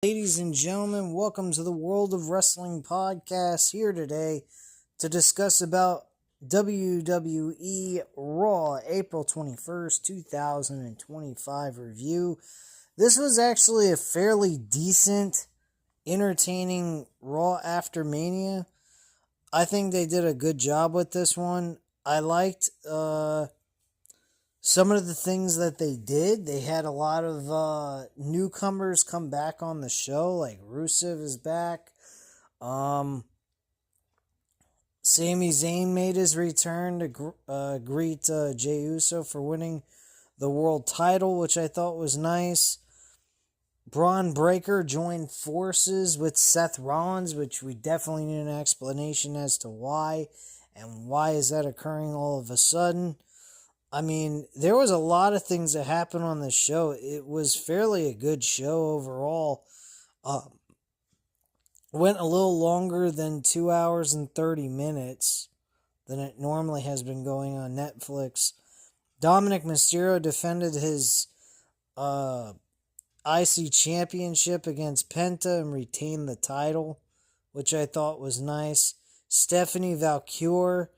Ladies and gentlemen, welcome to the World of Wrestling podcast. Here today to discuss about WWE Raw April 21st, 2025 review. This was actually a fairly decent, entertaining Raw after Mania. I think they did a good job with this one. I liked some of the things that they did. They had a lot of newcomers come back on the show, like Rusev is back. Sami Zayn made his return to greet Jey Uso for winning the world title, which I thought was nice. Braun Breaker joined forces with Seth Rollins, which we definitely need an explanation as to why, and why is that occurring all of a sudden. I mean, there was a lot of things that happened on the show. It was fairly a good show overall. Went a little longer than 2 hours and 30 minutes than it normally has been going on Netflix. Dominic Mysterio defended his IC championship against Penta and retained the title, which I thought was nice. Stephanie Valkyrie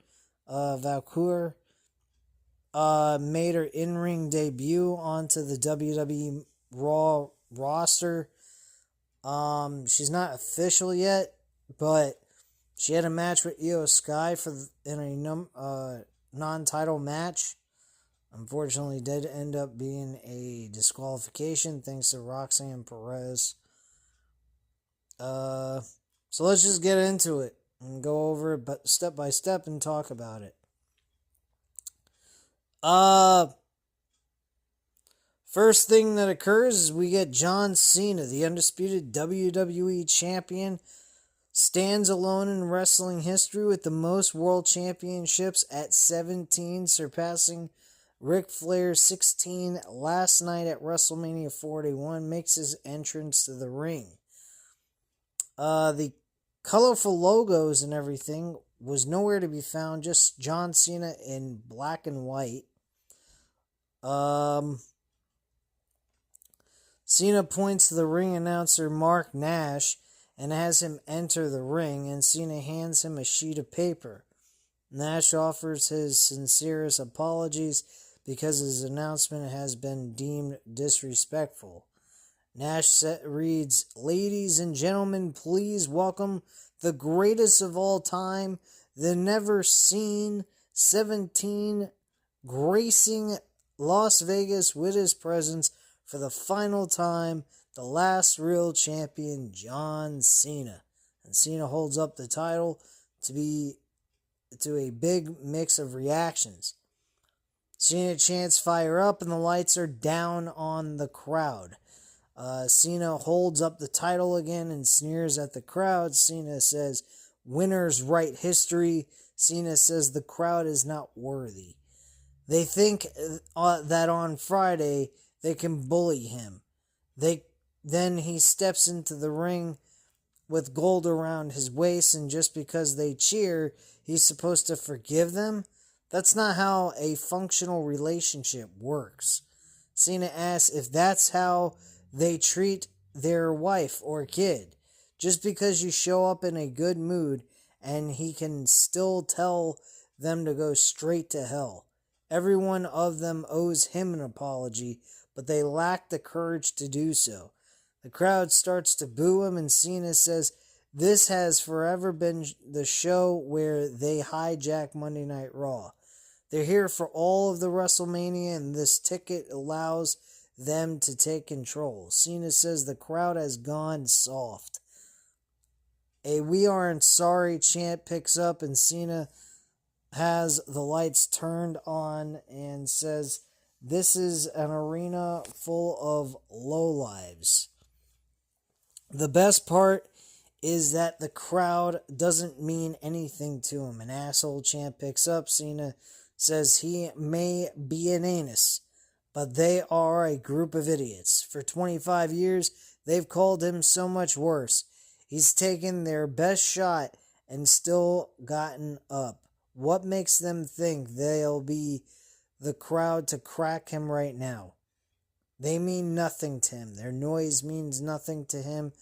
made her in-ring debut onto the WWE Raw roster. She's not official yet, but she had a match with Io Sky in a non-title match. Unfortunately, did end up being a disqualification thanks to Roxanne Perez. So let's just get into it and go over it step by step and talk about it. First thing that occurs is we get John Cena, the undisputed WWE champion, stands alone in wrestling history with the most world championships at 17, surpassing Ric Flair's 16 last night at WrestleMania 41, makes his entrance to the ring. The colorful logos and everything was nowhere to be found, just John Cena in black and white. Cena points to the ring announcer Mark Nash and has him enter the ring, and Cena hands him a sheet of paper. Nash offers his sincerest apologies because his announcement has been deemed disrespectful. Nash reads, "Ladies and gentlemen, please welcome the greatest of all time, the never seen 17, gracing Las Vegas with his presence for the final time, the last real champion, John Cena." And Cena holds up the title to a big mix of reactions. Cena chants "Fire up," and the lights are down on the crowd. Cena holds up the title again and sneers at the crowd. Cena says, "Winners write history." Cena says the crowd is not worthy. They think that on Friday they can bully him. Then he steps into the ring with gold around his waist, and just because they cheer, he's supposed to forgive them? That's not how a functional relationship works. Cena asks if that's how they treat their wife or kid. Just because you show up in a good mood, and he can still tell them to go straight to hell. Every one of them owes him an apology, but they lack the courage to do so. The crowd starts to boo him, and Cena says this has forever been the show where they hijack Monday Night Raw. They're here for all of the WrestleMania, and this ticket allows them to take control. Cena says the crowd has gone soft. A "We Aren't Sorry" chant picks up, and Cena has the lights turned on and says, "This is an arena full of lowlives." The best part is that the crowd doesn't mean anything to him. An asshole chant picks up. Cena says he may be an anus, but they are a group of idiots. For 25 years, they've called him so much worse. He's taken their best shot and still gotten up. What makes them think they'll be the crowd to crack him right now? They mean nothing to him. Their noise means nothing to him.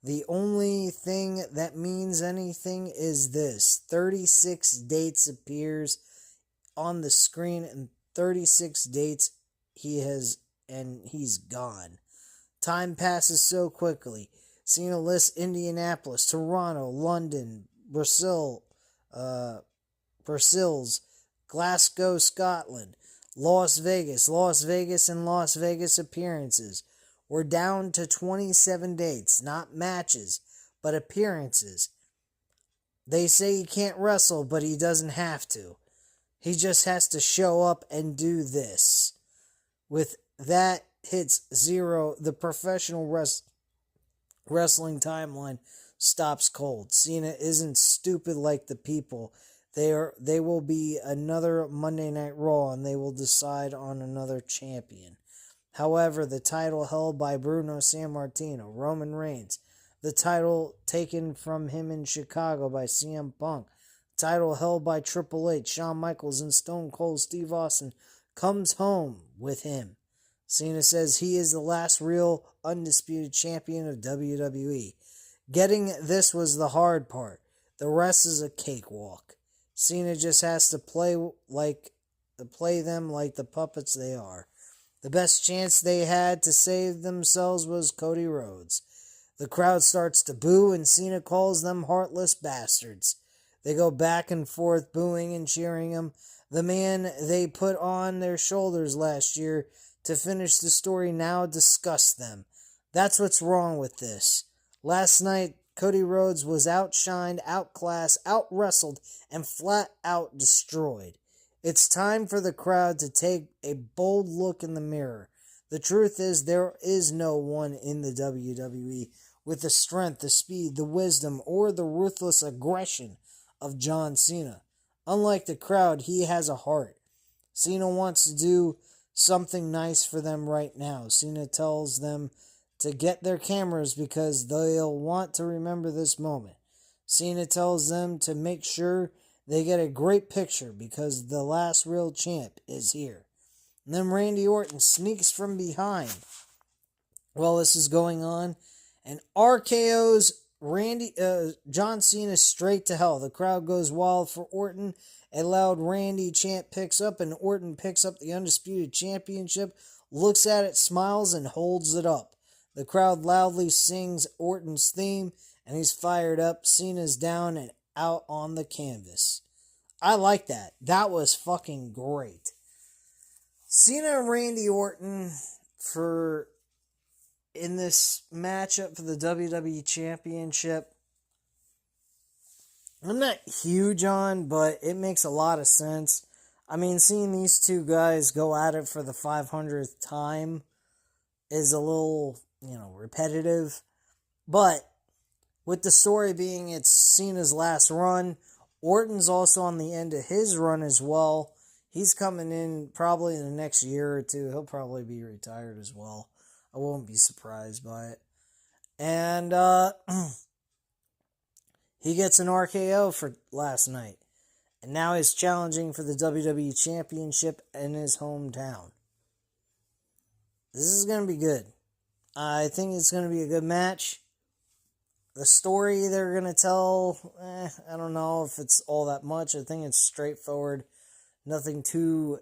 The only thing that means anything is this. 36 dates appears on the screen, and 36 dates he's gone. Time passes so quickly. Cena lists Indianapolis, Toronto, London, Brussels, Glasgow, Scotland, Las Vegas, and Las Vegas appearances. We're down to 27 dates, not matches, but appearances. They say he can't wrestle, but he doesn't have to. He just has to show up and do this. With that hits 0, the professional wrestling timeline stops cold. Cena isn't stupid like the people. They will be another Monday Night Raw, and they will decide on another champion. However, the title held by Bruno Sammartino, Roman Reigns, the title taken from him in Chicago by CM Punk, title held by Triple H, Shawn Michaels, and Stone Cold Steve Austin, comes home with him. Cena says he is the last real undisputed champion of WWE. Getting this was the hard part. The rest is a cakewalk. Cena just has to play them like the puppets they are. The best chance they had to save themselves was Cody Rhodes. The crowd starts to boo, and Cena calls them heartless bastards. They go back and forth booing and cheering him. The man they put on their shoulders last year to finish the story now disgusts them. That's what's wrong with this. Last night, Cody Rhodes was outshined, outclassed, outwrestled, and flat out destroyed. It's time for the crowd to take a bold look in the mirror. The truth is, there is no one in the WWE with the strength, the speed, the wisdom, or the ruthless aggression of John Cena. Unlike the crowd, he has a heart. Cena wants to do something nice for them right now. Cena tells them to get their cameras because they'll want to remember this moment. Cena tells them to make sure they get a great picture because the last real champ is here. And then Randy Orton sneaks from behind while this is going on and RKO's John Cena straight to hell. The crowd goes wild for Orton. A loud Randy chant picks up, and Orton picks up the Undisputed Championship, looks at it, smiles, and holds it up. The crowd loudly sings Orton's theme, and he's fired up. Cena's down and out on the canvas. I like that. That was fucking great. Cena and Randy Orton in this matchup for the WWE Championship. I'm not huge on, but it makes a lot of sense. I mean, seeing these two guys go at it for the 500th time is a little, repetitive. But with the story being it's Cena's last run, Orton's also on the end of his run as well. He's coming in probably in the next year or two. He'll probably be retired as well. I won't be surprised by it. And he gets an RKO for last night. And now he's challenging for the WWE Championship in his hometown. This is going to be good. I think it's going to be a good match. The story they're going to tell, I don't know if it's all that much. I think it's straightforward. Nothing too,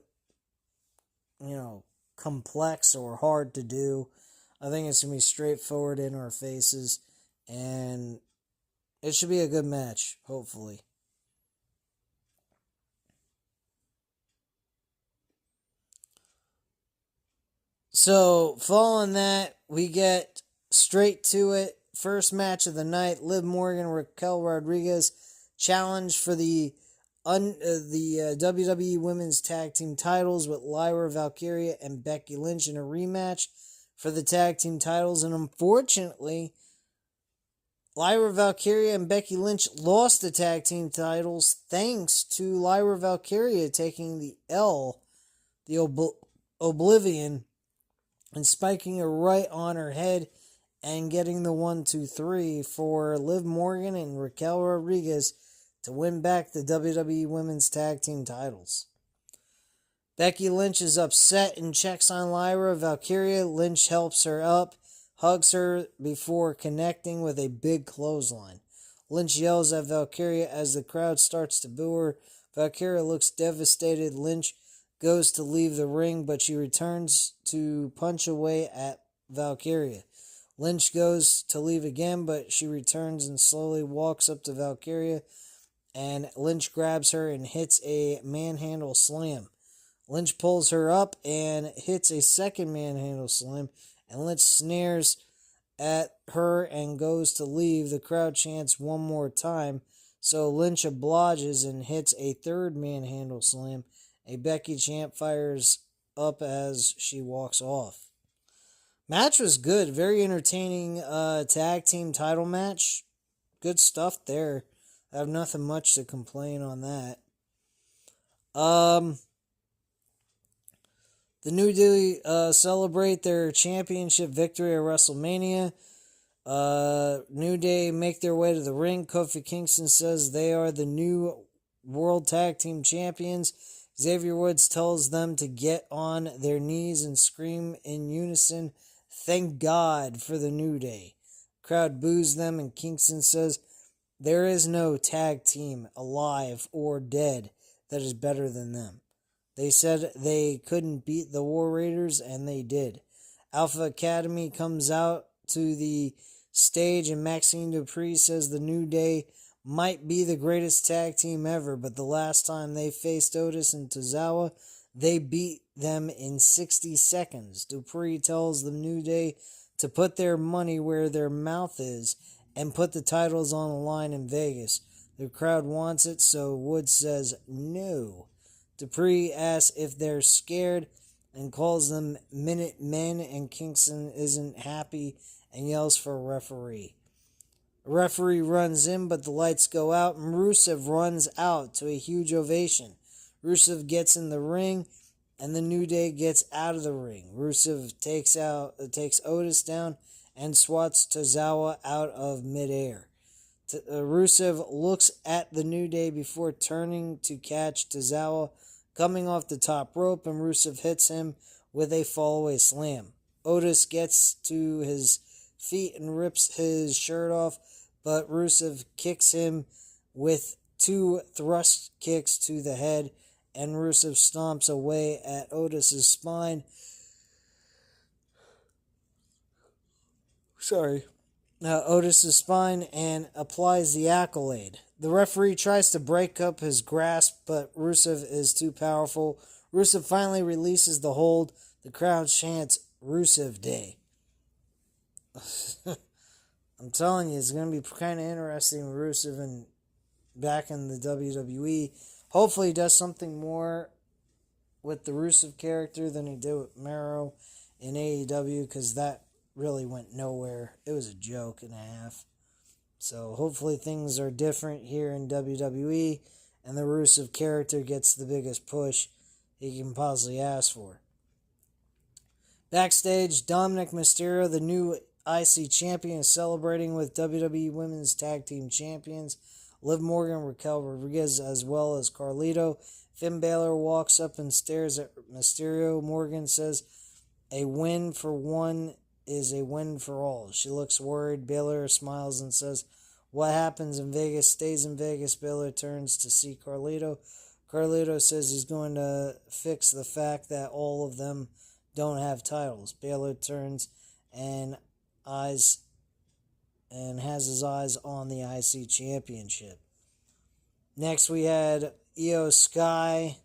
complex or hard to do. I think it's going to be straightforward in our faces. And it should be a good match, hopefully. So, following that, we get straight to it. First match of the night, Liv Morgan, Raquel Rodriguez challenge for the WWE Women's Tag Team titles with Lyra Valkyria and Becky Lynch in a rematch for the tag team titles. And unfortunately, Lyra Valkyria and Becky Lynch lost the tag team titles thanks to Lyra Valkyria taking the L, the Oblivion, and spiking her right on her head and getting the 1-2-3 for Liv Morgan and Raquel Rodriguez to win back the WWE Women's Tag Team titles. Becky Lynch is upset and checks on Lyra Valkyria. Lynch helps her up, hugs her before connecting with a big clothesline. Lynch yells at Valkyria as the crowd starts to boo her. Valkyria looks devastated. Lynch goes to leave the ring, but she returns to punch away at Valkyria. Lynch goes to leave again, but she returns and slowly walks up to Valkyria, and Lynch grabs her and hits a manhandle slam. Lynch pulls her up and hits a second manhandle slam, and Lynch snares at her and goes to leave. The crowd chants one more time, so Lynch obliges and hits a third manhandle slam. A Becky chant fires up as she walks off. Match was good. Very entertaining tag team title match. Good stuff there. I have nothing much to complain on that. The New Day celebrate their championship victory at WrestleMania. New Day make their way to the ring. Kofi Kingston says they are the new World Tag Team Champions. Xavier Woods tells them to get on their knees and scream in unison, "Thank God for the New Day." Crowd boos them, and Kingston says there is no tag team alive or dead that is better than them. They said they couldn't beat the War Raiders, and they did. Alpha Academy comes out to the stage, and Maxine Dupree says the New Day might be the greatest tag team ever, but the last time they faced Otis and Tozawa, they beat them in 60 seconds. Dupree tells the New Day to put their money where their mouth is and put the titles on the line in Vegas. The crowd wants it, so Woods says no. Dupree asks if they're scared and calls them Minute Men, and Kingston isn't happy and yells for a referee. A referee runs in, but the lights go out, and Rusev runs out to a huge ovation. Rusev gets in the ring, and the New Day gets out of the ring. Rusev takes Otis down and swats Tozawa out of midair. Rusev looks at the New Day before turning to catch Tozawa coming off the top rope, and Rusev hits him with a fallaway slam. Otis gets to his feet and rips his shirt off, but Rusev kicks him with 2 thrust kicks to the head, and Rusev stomps away at Otis's spine. Otis's spine, and applies the accolade. The referee tries to break up his grasp, but Rusev is too powerful. Rusev finally releases the hold. The crowd chants Rusev Day. I'm telling you, it's going to be kind of interesting with Rusev back in the WWE. Hopefully he does something more with the Rusev character than he did with Mero in AEW, because that really went nowhere. It was a joke and a half. So hopefully things are different here in WWE, and the Rusev character gets the biggest push he can possibly ask for. Backstage, Dominic Mysterio, the new IC champion, is celebrating with WWE Women's Tag Team Champions Liv Morgan, Raquel Rodriguez, as well as Carlito. Finn Balor walks up and stares at Mysterio. Morgan says, "A win for one is a win for all." She looks worried. Balor smiles and says, "What happens in Vegas stays in Vegas." Balor turns to see Carlito. Carlito says he's going to fix the fact that all of them don't have titles. Balor turns and has his eyes on the IC Championship. Next we had Io Sky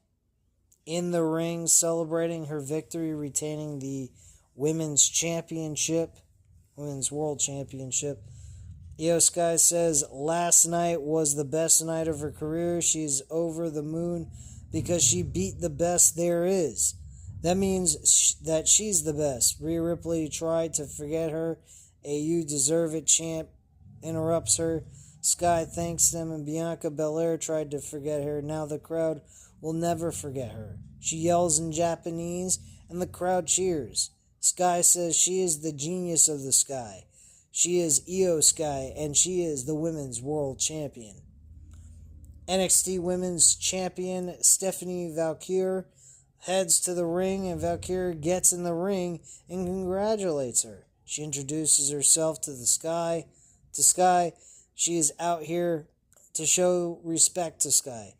in the ring celebrating her victory, retaining the Women's World Championship. Io Sky says last night was the best night of her career. She's over the moon because she beat the best there is. That means that she's the best. Rhea Ripley tried to forget her. A "you deserve it" chant interrupts her. Sky thanks them, and Bianca Belair tried to forget her. Now the crowd will never forget her. She yells in Japanese, and the crowd cheers. Sky says she is the genius of the sky. She is Io Sky, and she is the Women's World Champion. NXT Women's Champion Stephanie Valkyrie heads to the ring, and Valkyria gets in the ring and congratulates her. She introduces herself to Sky. She is out here to show respect to Sky.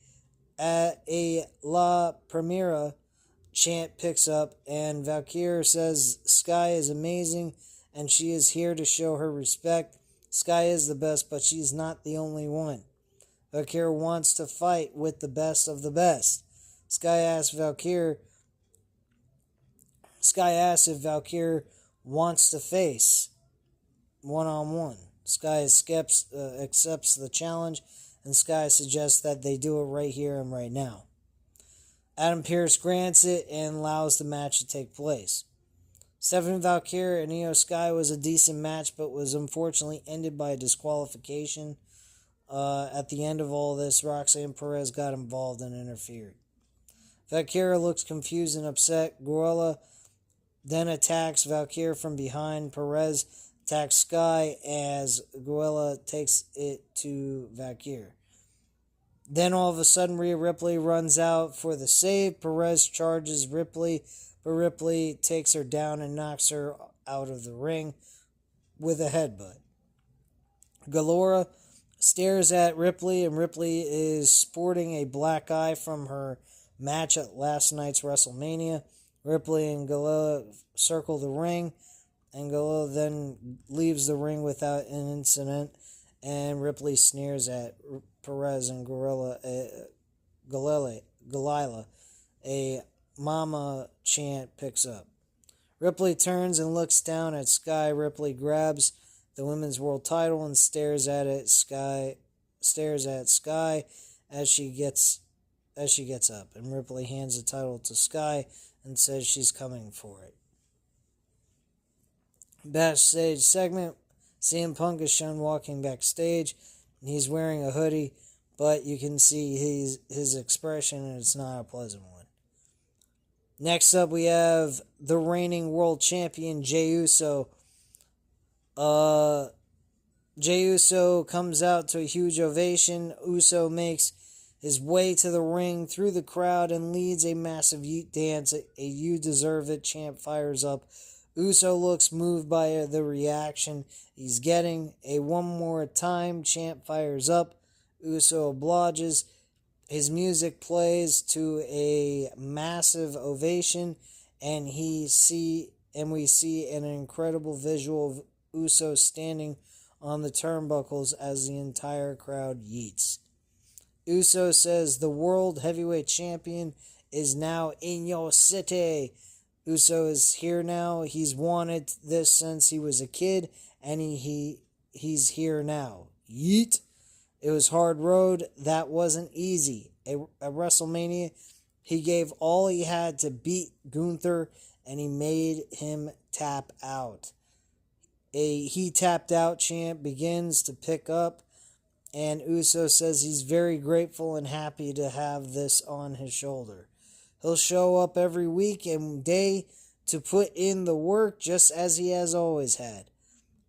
At a La Primera, chant picks up, and Valkyria says Sky is amazing and she is here to show her respect. Sky is the best, but she's not the only one. Valkyria wants to fight with the best of the best. Sky asks if Valkyria wants to face one-on-one. Sky accepts the challenge, and Sky suggests that they do it right here and right now. Adam Pearce grants it and allows the match to take place. Stephanie Valkyria and Io Sky was a decent match, but was unfortunately ended by a disqualification. At the end of all this, Roxanne Perez got involved and interfered. Valkyria looks confused and upset. Gorilla then attacks Valkyria from behind. Perez attacks Sky as Gorilla takes it to Valkyria. Then all of a sudden, Rhea Ripley runs out for the save. Perez charges Ripley, but Ripley takes her down and knocks her out of the ring with a headbutt. Galora stares at Ripley, and Ripley is sporting a black eye from her match at last night's WrestleMania. Ripley and Galora circle the ring, and Galora then leaves the ring without an incident, and Ripley sneers at Perez and Galila. A mama chant picks up. Ripley turns and looks down at Sky. Ripley grabs the women's world title and stares at Sky as she gets up, and Ripley hands the title to Sky and says she's coming for it. Backstage segment, CM Punk is shown walking backstage. He's wearing a hoodie, but you can see his expression, and it's not a pleasant one. Next up, we have the reigning world champion, Jey Uso. Jey Uso comes out to a huge ovation. Uso makes his way to the ring through the crowd and leads a massive yeet dance. A "You Deserve It" chant fires up. Uso looks moved by the reaction he's getting. A "One More Time" chant fires up. Uso obliges. His music plays to a massive ovation, and we see an incredible visual of Uso standing on the turnbuckles as the entire crowd yeets. Uso says the World Heavyweight Champion is now in your city. Uso is here now. He's wanted this since he was a kid, and he's here now. Yeet. It was hard road. That wasn't easy. At WrestleMania, he gave all he had to beat Gunther, and he made him tap out. A "He Tapped Out" chant begins to pick up, and Uso says he's very grateful and happy to have this on his shoulder. He'll show up every week and day to put in the work just as he has always had.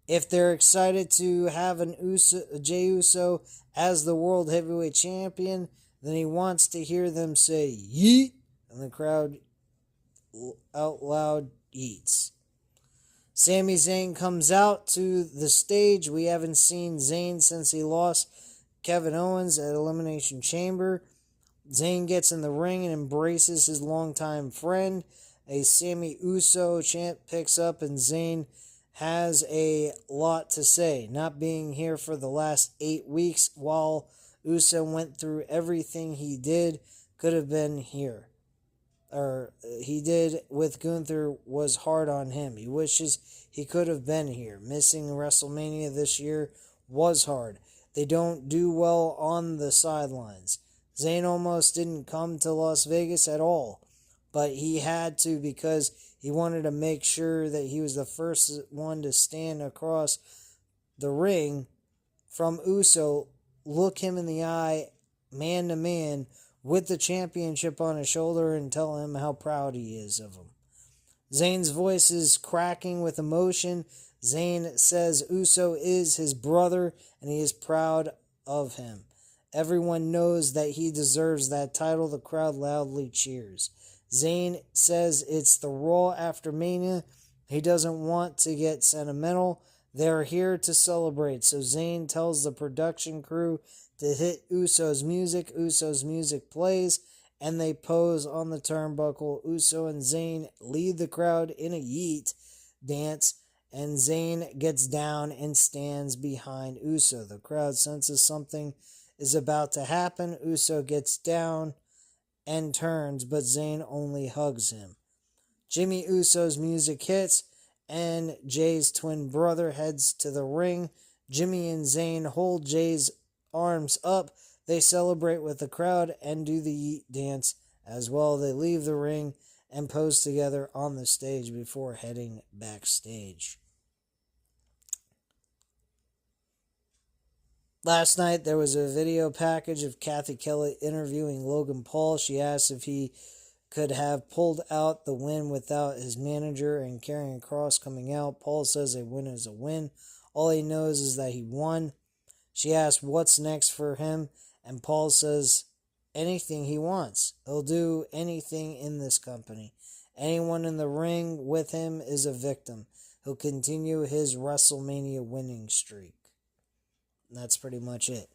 If they're excited to have Jey Uso as the World Heavyweight Champion, then he wants to hear them say yeet, and the crowd out loud eats. Sami Zayn comes out to the stage. We haven't seen Zayn since he lost Kevin Owens at Elimination Chamber. Zayn gets in the ring and embraces his longtime friend. A Sami Uso chant picks up, and Zayn has a lot to say. Not being here for the last 8 weeks while Uso went through everything he did could have been here. He did with Gunther was hard on him. He wishes he could have been here. Missing WrestleMania this year was hard. They don't do well on the sidelines. Zayn almost didn't come to Las Vegas at all, but he had to because he wanted to make sure that he was the first one to stand across the ring from Uso, look him in the eye, man to man, with the championship on his shoulder, and tell him how proud he is of him. Zayn's voice is cracking with emotion. Zayn says Uso is his brother, and he is proud of him. Everyone knows that he deserves that title. The crowd loudly cheers. Zayn says it's the Raw after Mania. He doesn't want to get sentimental. They're here to celebrate. So Zayn tells the production crew to hit Uso's music. Uso's music plays, and they pose on the turnbuckle. Uso and Zayn lead the crowd in a yeet dance, and Zayn gets down and stands behind Uso. The crowd senses something is about to happen. Uso gets down and turns, but Zayn only hugs him. Jimmy Uso's music hits, and Jay's twin brother heads to the ring. Jimmy and Zayn hold Jay's arms up. They celebrate with the crowd and do the yeet dance as well. They leave the ring and pose together on the stage before heading backstage. Last night, there was a video package of Kathy Kelly interviewing Logan Paul. She asked if he could have pulled out the win without his manager and Karrion Kross coming out. Paul says a win is a win. All he knows is that he won. She asked what's next for him, and Paul says anything he wants. He'll do anything in this company. Anyone in the ring with him is a victim. He'll continue his WrestleMania winning streak. And that's pretty much it.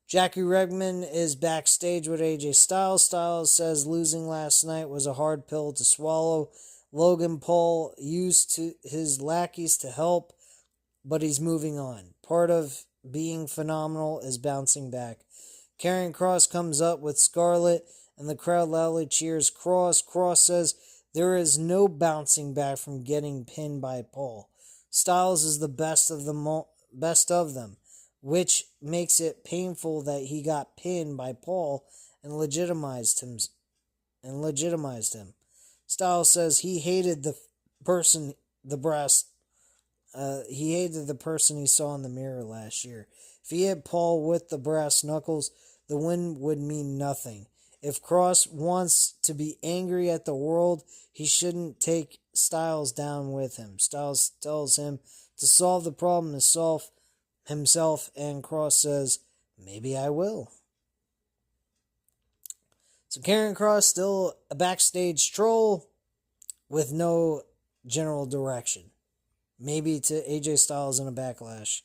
Jackie Redmond is backstage with AJ Styles. Styles says losing last night was a hard pill to swallow. Logan Paul used his lackeys to help, but he's moving on. Part of being phenomenal is bouncing back. Karrion Kross comes up with Scarlett, and the crowd loudly cheers Kross. Kross says there is no bouncing back from getting pinned by Paul. Styles is the best of them, which makes it painful that he got pinned by Paul and legitimized him. Styles says he hated the person he saw in the mirror last year. If he hit Paul with the brass knuckles, the win would mean nothing. If Kross wants to be angry at the world, he shouldn't take Styles down with him. Styles tells him to solve the problem himself, and Kross says, maybe I will. So Karrion Kross still a backstage troll with no general direction. Maybe to AJ Styles in a Backlash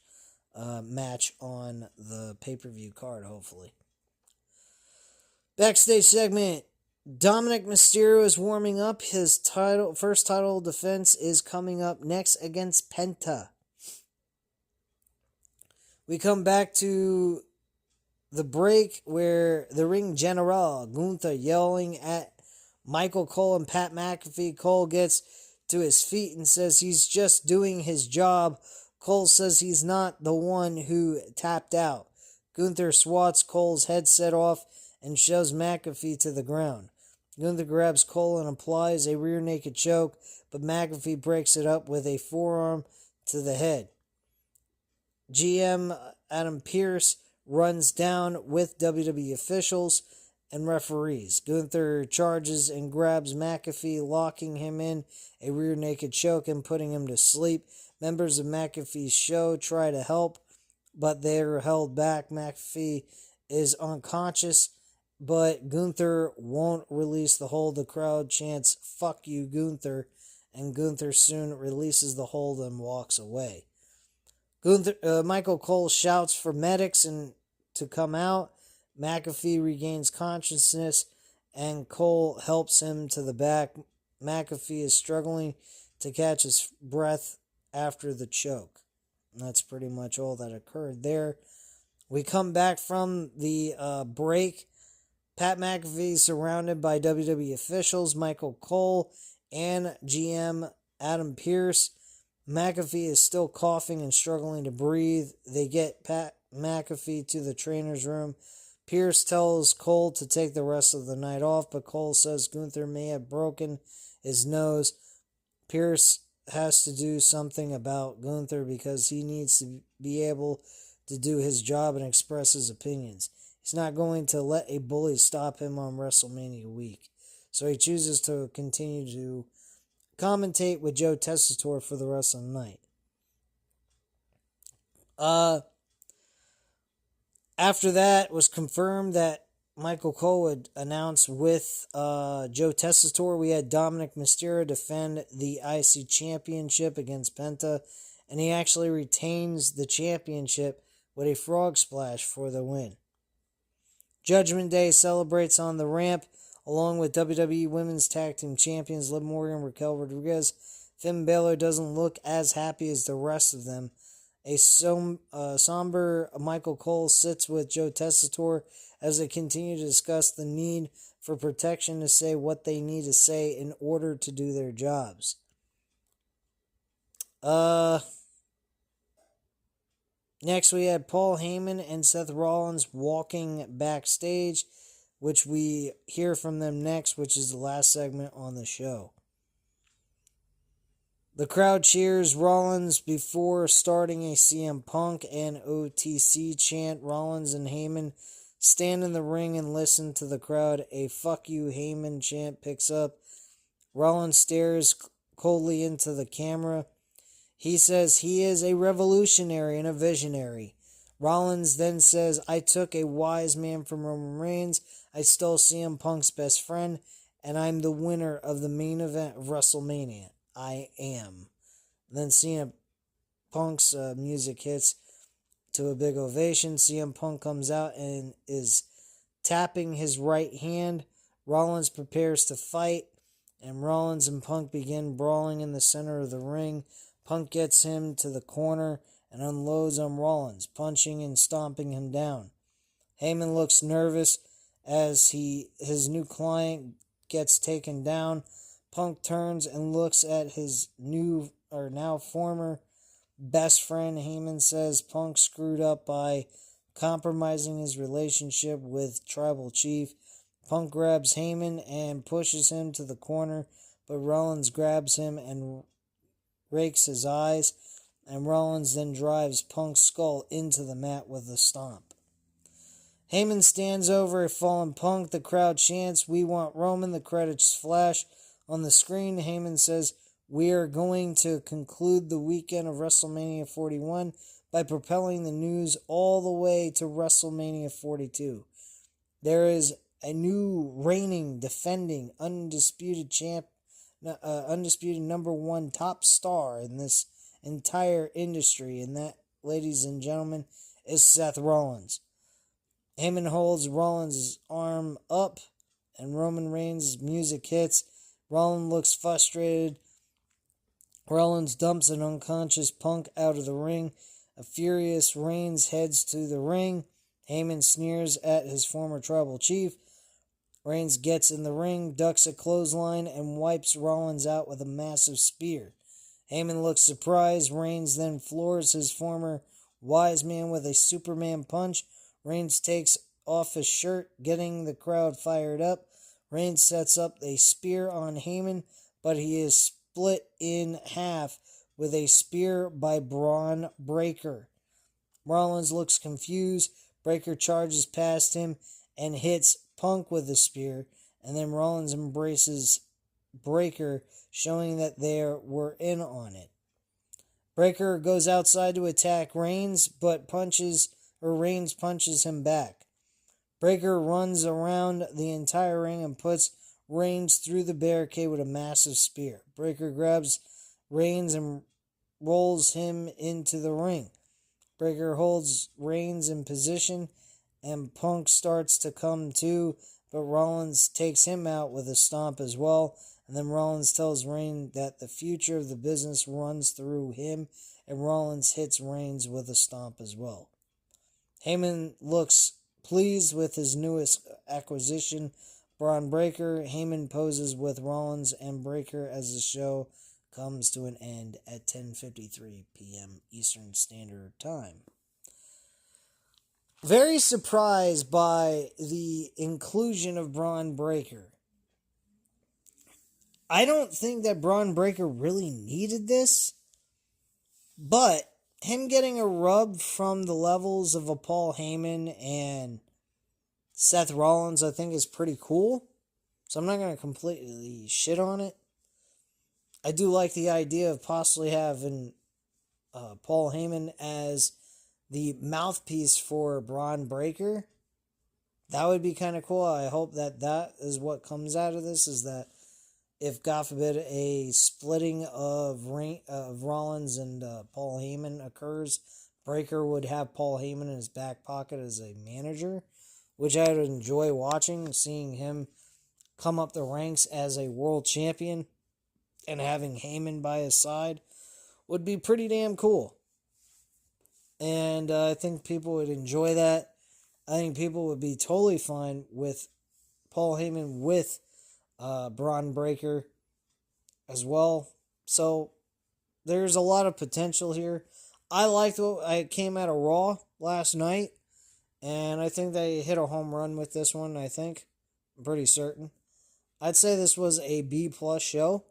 match on the pay-per-view card, hopefully. Backstage segment. Dominic Mysterio is warming up. His first title defense is coming up next against Penta. We come back to the break where the ring general, Gunther, yelling at Michael Cole and Pat McAfee. Cole gets to his feet and says he's just doing his job. Cole says he's not the one who tapped out. Gunther swats Cole's headset off and shoves McAfee to the ground. Gunther grabs Cole and applies a rear naked choke, but McAfee breaks it up with a forearm to the head. GM Adam Pearce runs down with WWE officials and referees. Gunther charges and grabs McAfee, locking him in a rear naked choke and putting him to sleep. Members of McAfee's show try to help, but they're held back. McAfee is unconscious, but Gunther won't release the hold. The crowd chants, "Fuck you, Gunther," and Gunther soon releases the hold and walks away. Michael Cole shouts for medics and to come out. McAfee regains consciousness, and Cole helps him to the back. McAfee is struggling to catch his breath after the choke. And that's pretty much all that occurred there. We come back from the break. Pat McAfee is surrounded by WWE officials, Michael Cole, and GM Adam Pearce. McAfee is still coughing and struggling to breathe. They get Pat McAfee to the trainer's room. Pearce tells Cole to take the rest of the night off, but Cole says Gunther may have broken his nose. Pearce has to do something about Gunther because he needs to be able to do his job and express his opinions. He's not going to let a bully stop him on WrestleMania week. So he chooses to continue to commentate with Joe Tessitore for the rest of the night. After that, it was confirmed that Michael Cole would announce with Joe Tessitore. We had Dominic Mysterio defend the IC Championship against Penta, and he actually retains the championship with a frog splash for the win. Judgment Day celebrates on the ramp, along with WWE Women's Tag Team Champions Liv Morgan, Raquel Rodriguez. Finn Balor doesn't look as happy as the rest of them. A somber Michael Cole sits with Joe Tessitore as they continue to discuss the need for protection to say what they need to say in order to do their jobs. Next we had Paul Heyman and Seth Rollins walking backstage, which we hear from them next, which is the last segment on the show. The crowd cheers Rollins before starting a CM Punk and OTC chant. Rollins and Heyman stand in the ring and listen to the crowd. A "fuck you Heyman" chant picks up. Rollins stares coldly into the camera. He says he is a revolutionary and a visionary. Rollins then says, "I took a wise man from Roman Reigns. I stole CM Punk's best friend, and I'm the winner of the main event of WrestleMania. I am." Then CM Punk's music hits to a big ovation. CM Punk comes out and is tapping his right hand. Rollins prepares to fight, and Rollins and Punk begin brawling in the center of the ring. Punk gets him to the corner and unloads on Rollins, punching and stomping him down. Heyman looks nervous as his new client gets taken down. Punk turns and looks at his now former best friend. Heyman says Punk screwed up by compromising his relationship with Tribal Chief. Punk grabs Heyman and pushes him to the corner, but Rollins grabs him and rakes his eyes, and Rollins then drives Punk's skull into the mat with a stomp. Heyman stands over a fallen Punk. The crowd chants, "We want Roman." The credits flash on the screen. Heyman says, "We are going to conclude the weekend of WrestleMania 41 by propelling the news all the way to WrestleMania 42. There is a new reigning, defending, undisputed number one top star in this entire industry, and that, ladies and gentlemen, is Seth Rollins." Heyman holds Rollins' arm up, and Roman Reigns' music hits. Rollins looks frustrated. Rollins dumps an unconscious Punk out of the ring. A furious Reigns heads to the ring. Heyman sneers at his former Tribal Chief. Reigns gets in the ring, ducks a clothesline, and wipes Rollins out with a massive spear. Heyman looks surprised. Reigns then floors his former wise man with a Superman punch. Reigns takes off his shirt, getting the crowd fired up. Reigns sets up a spear on Heyman, but he is split in half with a spear by Braun Breaker. Rollins looks confused. Breaker charges past him and hits Punk with a spear, and then Rollins embraces Breaker, showing that they were in on it. Breaker goes outside to attack Reigns, but Reigns punches him back. Breaker runs around the entire ring and puts Reigns through the barricade with a massive spear. Breaker grabs Reigns and rolls him into the ring. Breaker holds Reigns in position, and Punk starts to come to, but Rollins takes him out with a stomp as well. And then Rollins tells Reigns that the future of the business runs through him, and Rollins hits Reigns with a stomp as well. Heyman looks pleased with his newest acquisition, Braun Breaker. Heyman poses with Rollins and Breaker as the show comes to an end at 10:53 p.m. Eastern Standard Time. Very surprised by the inclusion of Braun Breaker. I don't think that Braun Breaker really needed this, but him getting a rub from the levels of a Paul Heyman and Seth Rollins, I think, is pretty cool. So I'm not going to completely shit on it. I do like the idea of possibly having Paul Heyman as the mouthpiece for Braun Breaker. that would be kind of cool. I hope that that is what comes out of this, is that if, God forbid, a splitting of Rollins and Paul Heyman occurs, Breakker would have Paul Heyman in his back pocket as a manager, which I would enjoy watching, seeing him come up the ranks as a world champion and having Heyman by his side would be pretty damn cool. And I think people would enjoy that. I think people would be totally fine with Paul Heyman with Braun Breaker as well. So there's a lot of potential here. I liked what I came out of Raw last night, and I think they hit a home run with this one. I'm pretty certain. I'd say this was a B+ show.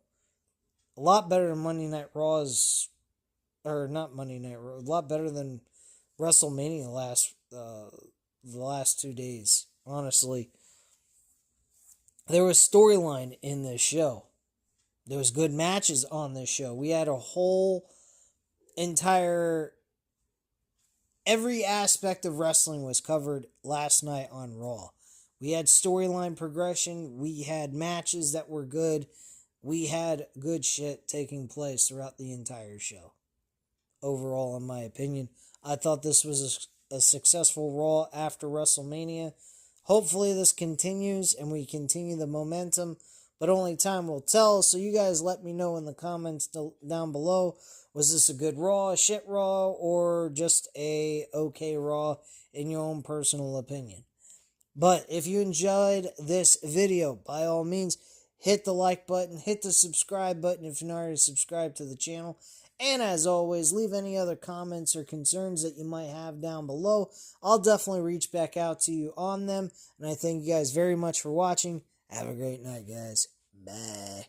A lot better than Monday Night Raw's, or not Monday Night Raw. A lot better than WrestleMania the last 2 days. Honestly, there was storyline in this show. There was good matches on this show. We had a whole entire, every aspect of wrestling was covered last night on Raw. We had storyline progression. We had matches that were good. We had good shit taking place throughout the entire show. Overall, in my opinion, I thought this was a successful Raw after WrestleMania. Hopefully this continues and we continue the momentum, but only time will tell. So you guys let me know in the comments down below. Was this a good Raw, a shit Raw, or just a okay Raw in your own personal opinion? But if you enjoyed this video, by all means, hit the like button, hit the subscribe button if you're not already subscribed to the channel. And as always, leave any other comments or concerns that you might have down below. I'll definitely reach back out to you on them. And I thank you guys very much for watching. Have a great night, guys. Bye.